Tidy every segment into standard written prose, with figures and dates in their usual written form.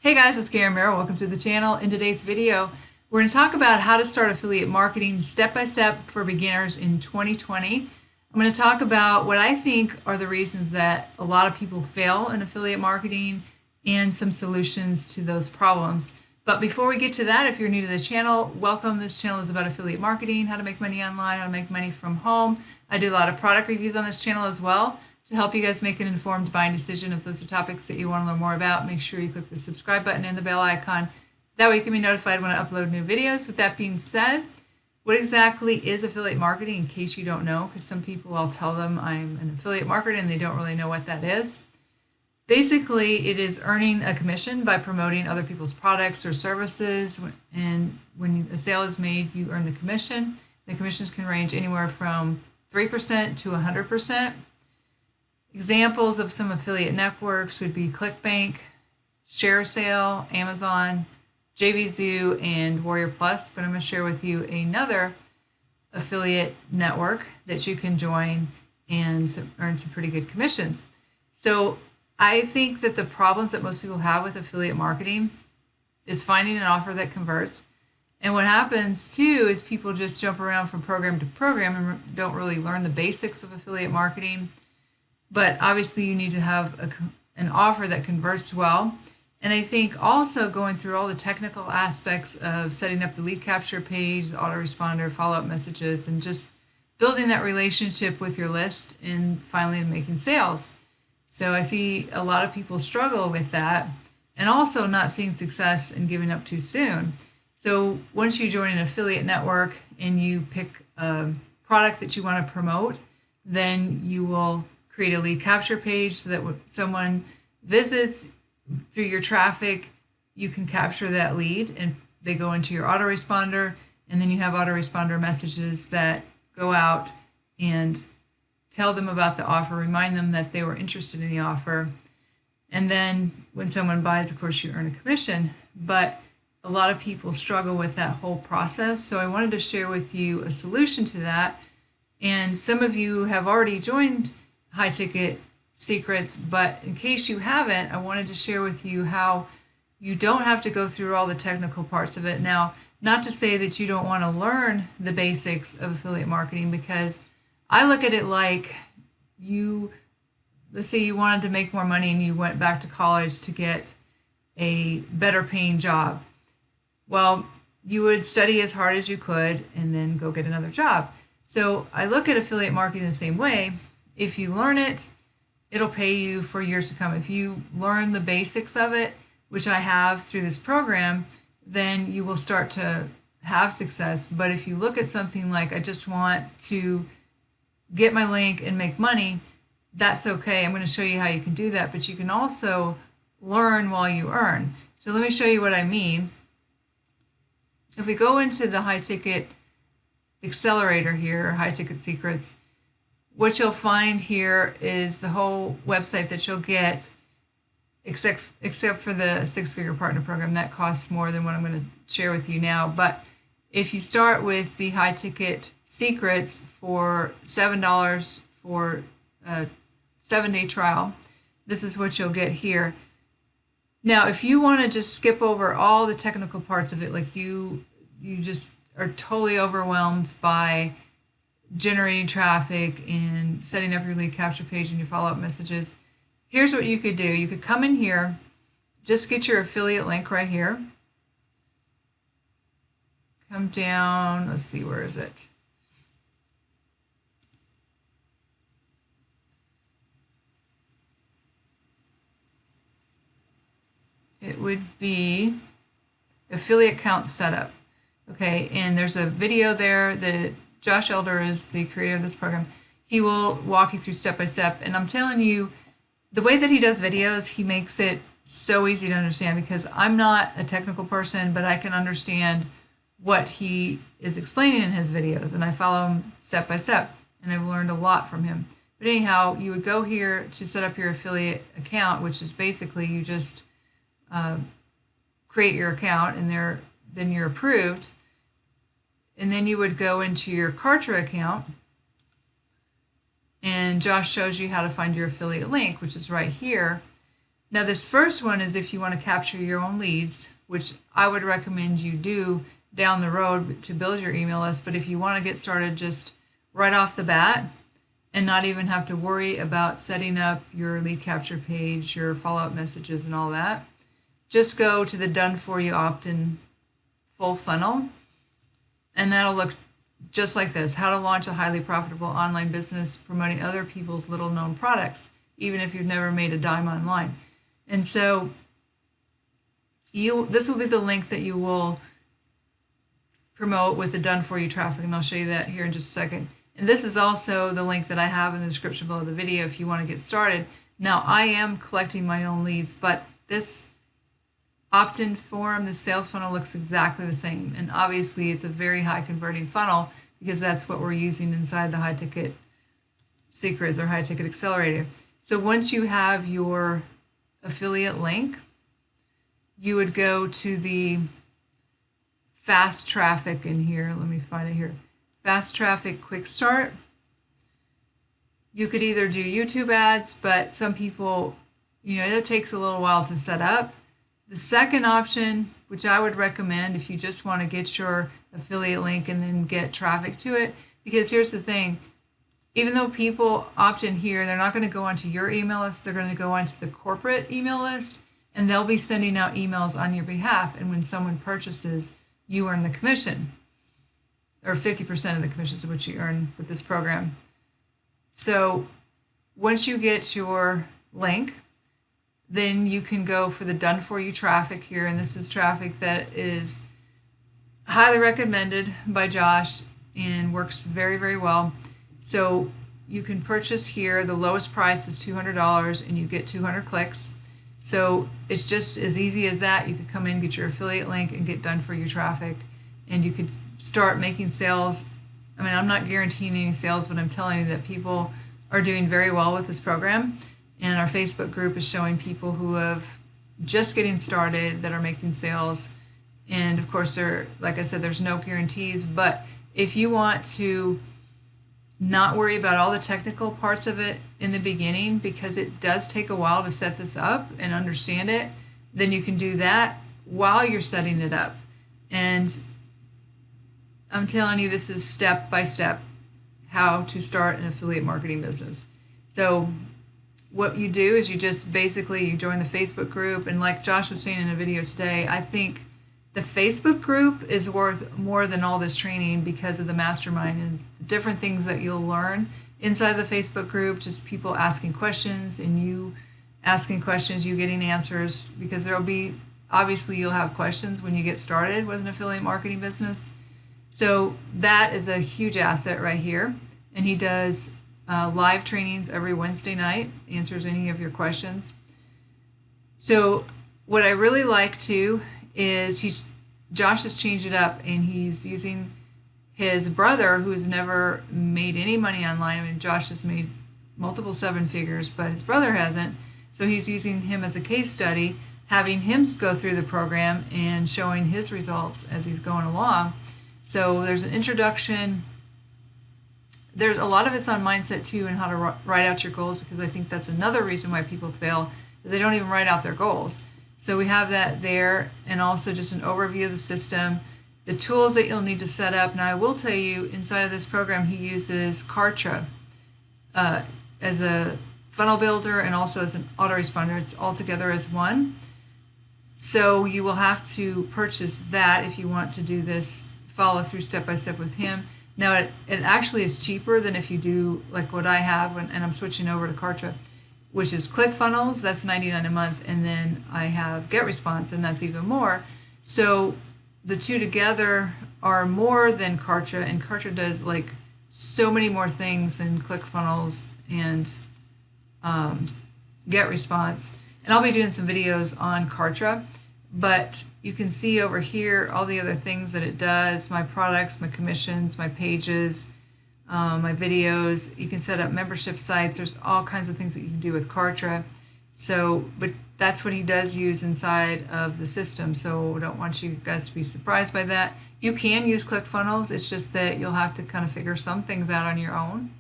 Hey guys, it's Karen Merrill. Welcome to the channel. In today's video, we're going to talk about how to start affiliate marketing step by step for beginners in 2020. I'm going to talk about what I think are the reasons that a lot of people fail in affiliate marketing and some solutions to those problems. But before we get to that, if you're new to the channel, welcome. This channel is about affiliate marketing, how to make money online, how to make money from home. I do a lot of product reviews on this channel as well, to help you guys make an informed buying decision. If those are topics that you want to learn more about, make sure you click the subscribe button and the bell icon. That way you can be notified when I upload new videos. With that being said, what exactly is affiliate marketing, in case you don't know? Because some people, I'll tell them I'm an affiliate marketer and they don't really know what that is. Basically, it is earning a commission by promoting other people's products or services. And when a sale is made, you earn the commission. The commissions can range anywhere from 3% to 100%. Examples of some affiliate networks would be ClickBank, ShareSale, Amazon, JVZoo, and Warrior Plus. But I'm going to share with you another affiliate network that you can join and earn some pretty good commissions. So I think that the problems that most people have with affiliate marketing is finding an offer that converts. And what happens too is people just jump around from program to program and don't really learn the basics of affiliate marketing. But obviously you need to have an offer that converts well. And I think also going through all the technical aspects of setting up the lead capture page, autoresponder, follow-up messages, and just building that relationship with your list and finally making sales. So I see a lot of people struggle with that and also not seeing success and giving up too soon. So once you join an affiliate network and you pick a product that you want to promote, then you will create a lead capture page so that when someone visits through your traffic, you can capture that lead and they go into your autoresponder, and then you have autoresponder messages that go out and tell them about the offer, remind them that they were interested in the offer. And then when someone buys, of course, you earn a commission. But a lot of people struggle with that whole process. So I wanted to share with you a solution to that. And some of you have already joined High Ticket Secrets, but in case you haven't, I wanted to share with you how you don't have to go through all the technical parts of it. Now, not to say that you don't want to learn the basics of affiliate marketing, because I look at it like let's say you wanted to make more money and you went back to college to get a better paying job. Well, you would study as hard as you could and then go get another job. So I look at affiliate marketing the same way. If you learn it, it'll pay you for years to come. If you learn the basics of it, which I have through this program, then you will start to have success. But if you look at something like, I just want to get my link and make money, that's okay. I'm going to show you how you can do that, but you can also learn while you earn. So let me show you what I mean. If we go into the High Ticket Accelerator here, High Ticket Secrets, what you'll find here is the whole website that you'll get, except for the six-figure partner program. That costs more than what I'm going to share with you now. But if you start with the High Ticket Secrets for $7 for a 7-day trial, this is what you'll get here. Now, if you want to just skip over all the technical parts of it, like you just are totally overwhelmed by generating traffic and setting up your lead capture page and your follow-up messages, here's what you could do. You could come in here, just get your affiliate link right here. Come down, let's see, where is it? It would be affiliate account setup. Okay, and there's a video there that Josh Elder is the creator of this program. He will walk you through step by step. And I'm telling you, the way that he does videos, he makes it so easy to understand, because I'm not a technical person, but I can understand what he is explaining in his videos. And I follow him step by step. And I've learned a lot from him. But anyhow, you would go here to set up your affiliate account, which is basically you just create your account and then you're approved. And then you would go into your Kartra account, and Josh shows you how to find your affiliate link, which is right here. Now, this first one is if you want to capture your own leads, which I would recommend you do down the road to build your email list. But if you want to get started just right off the bat and not even have to worry about setting up your lead capture page, your follow-up messages and all that, just go to the Done For You opt-in full funnel, and that'll look just like this: how to launch a highly profitable online business promoting other people's little known products, even if you've never made a dime online. And so this will be the link that you will promote with the Done For You traffic, and I'll show you that here in just a second. And this is also the link that I have in the description below the video if you want to get started. Now, I am collecting my own leads, but this opt-in form, the sales funnel, looks exactly the same. And obviously it's a very high converting funnel because that's what we're using inside the High Ticket Secrets or High Ticket Accelerator. So once you have your affiliate link, you would go to the fast traffic in here. Let me find it here. Fast traffic quick start. You could either do YouTube ads, but some people, it takes a little while to set up. The second option, which I would recommend if you just want to get your affiliate link and then get traffic to it, because here's the thing, even though people opt in here, they're not going to go onto your email list, they're going to go onto the corporate email list, and they'll be sending out emails on your behalf. And when someone purchases, you earn the commission, or 50% of the commissions of which you earn with this program. So once you get your link, then you can go for the Done For You traffic here, and this is traffic that is highly recommended by Josh and works very, very well. So you can purchase here. The lowest price is $200 and you get 200 clicks. So it's just as easy as that. You could come in, get your affiliate link, and get Done For You traffic, and you could start making sales. I mean, I'm not guaranteeing any sales, but I'm telling you that people are doing very well with this program. And our Facebook group is showing people who have just getting started that are making sales. And of course, like I said, there's no guarantees. But if you want to not worry about all the technical parts of it in the beginning, because it does take a while to set this up and understand it, then you can do that while you're setting it up. And I'm telling you, this is step by step how to start an affiliate marketing business. So what you do is you just basically you join the Facebook group, and like Josh was saying in a video today, I think the Facebook group is worth more than all this training because of the mastermind and the different things that you'll learn inside the Facebook group, just people asking questions and you asking questions, you getting answers, because there'll be, obviously you'll have questions when you get started with an affiliate marketing business. So that is a huge asset right here. And he does live trainings every Wednesday night, answers any of your questions. So what I really like too is Josh has changed it up, and he's using his brother, who's never made any money online. I mean, Josh has made multiple seven figures, but his brother hasn't. So he's using him as a case study, having him go through the program and showing his results as he's going along. So there's an introduction. There's a lot of it's on mindset too, and how to write out your goals, because I think that's another reason why people fail, is they don't even write out their goals. So we have that there, and also just an overview of the system, the tools that you'll need to set up. Now I will tell you, inside of this program he uses Kartra as a funnel builder and also as an autoresponder. It's all together as one. So you will have to purchase that if you want to do this follow through step by step with him. Now, it actually is cheaper than if you do like what I have, and I'm switching over to Kartra, which is ClickFunnels. That's $99 a month, and then I have GetResponse, and that's even more. So the two together are more than Kartra, and Kartra does like so many more things than ClickFunnels and GetResponse. And I'll be doing some videos on Kartra, but you can see over here all the other things that it does, my products, my commissions, my pages, my videos. You can set up membership sites. There's all kinds of things that you can do with Kartra. So, but that's what he does use inside of the system. So I don't want you guys to be surprised by that. You can use ClickFunnels. It's just that you'll have to kind of figure some things out on your own,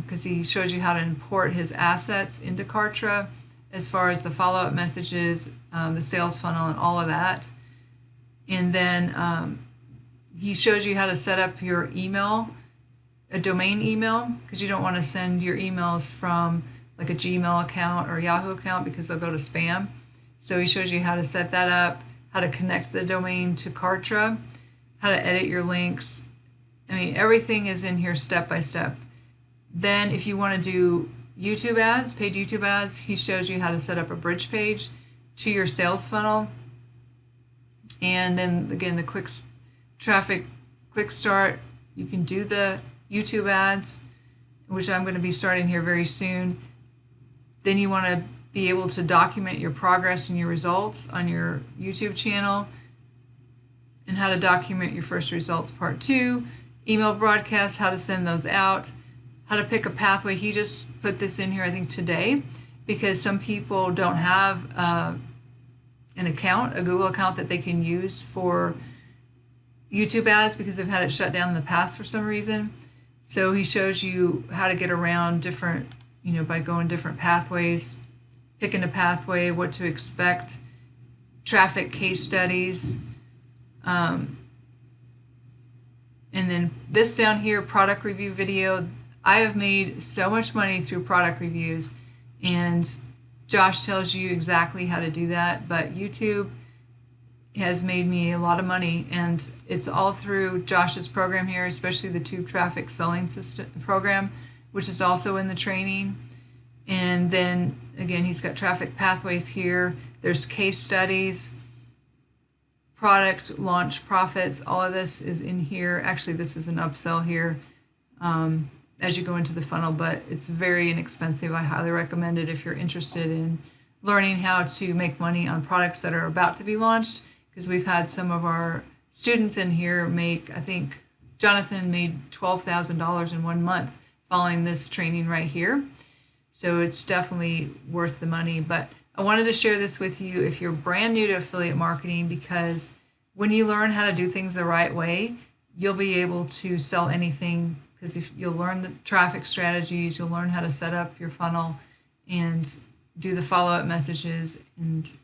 because he shows you how to import his assets into Kartra, as far as the follow-up messages, the sales funnel, and all of that. And then he shows you how to set up your email, a domain email, because you don't want to send your emails from like a Gmail account or Yahoo account because they'll go to spam. So he shows you how to set that up, how to connect the domain to Kartra, how to edit your links. I mean, everything is in here step by step. Then if you want to do YouTube ads, paid YouTube ads, he shows you how to set up a bridge page to your sales funnel. And then again, the quick start, you can do the YouTube ads, which I'm going to be starting here very soon. Then you want to be able to document your progress and your results on your YouTube channel, and how to document your first results part 2, email broadcasts, how to send those out, how to pick a pathway. He just put this in here, I think, today, because some people don't have an account, a Google account that they can use for YouTube ads because they've had it shut down in the past for some reason. So he shows you how to get around different, by going different pathways, picking a pathway, what to expect, traffic case studies, and then this down here, product review video. I have made so much money through product reviews, and Josh tells you exactly how to do that, but YouTube has made me a lot of money, and it's all through Josh's program here, especially the Tube Traffic Selling System program, which is also in the training. And then again, he's got traffic pathways here. There's case studies, product launch profits. All of this is in here. Actually, this is an upsell here as you go into the funnel, but it's very inexpensive. I highly recommend it if you're interested in learning how to make money on products that are about to be launched, because we've had some of our students in here make, I think Jonathan made $12,000 in 1 month following this training right here. So it's definitely worth the money. But I wanted to share this with you if you're brand new to affiliate marketing, because when you learn how to do things the right way, you'll be able to sell anything, because if you'll learn the traffic strategies, you'll learn how to set up your funnel and do the follow-up messages. And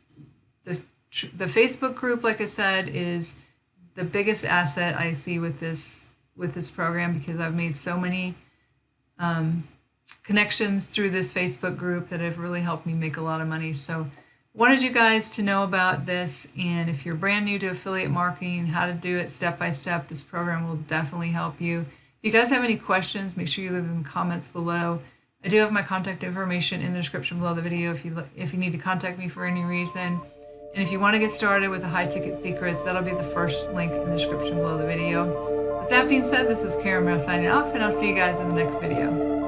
the Facebook group, like I said, is the biggest asset I see with this program, because I've made so many connections through this Facebook group that have really helped me make a lot of money. So wanted you guys to know about this, and if you're brand new to affiliate marketing, how to do it step by step, this program will definitely help you. If you guys have any questions, make sure you leave them in the comments below. I do have my contact information in the description below the video if you need to contact me for any reason. And if you want to get started with the high ticket secrets, that'll be the first link in the description below the video. With that being said, this is Karen Merrill signing off, and I'll see you guys in the next video.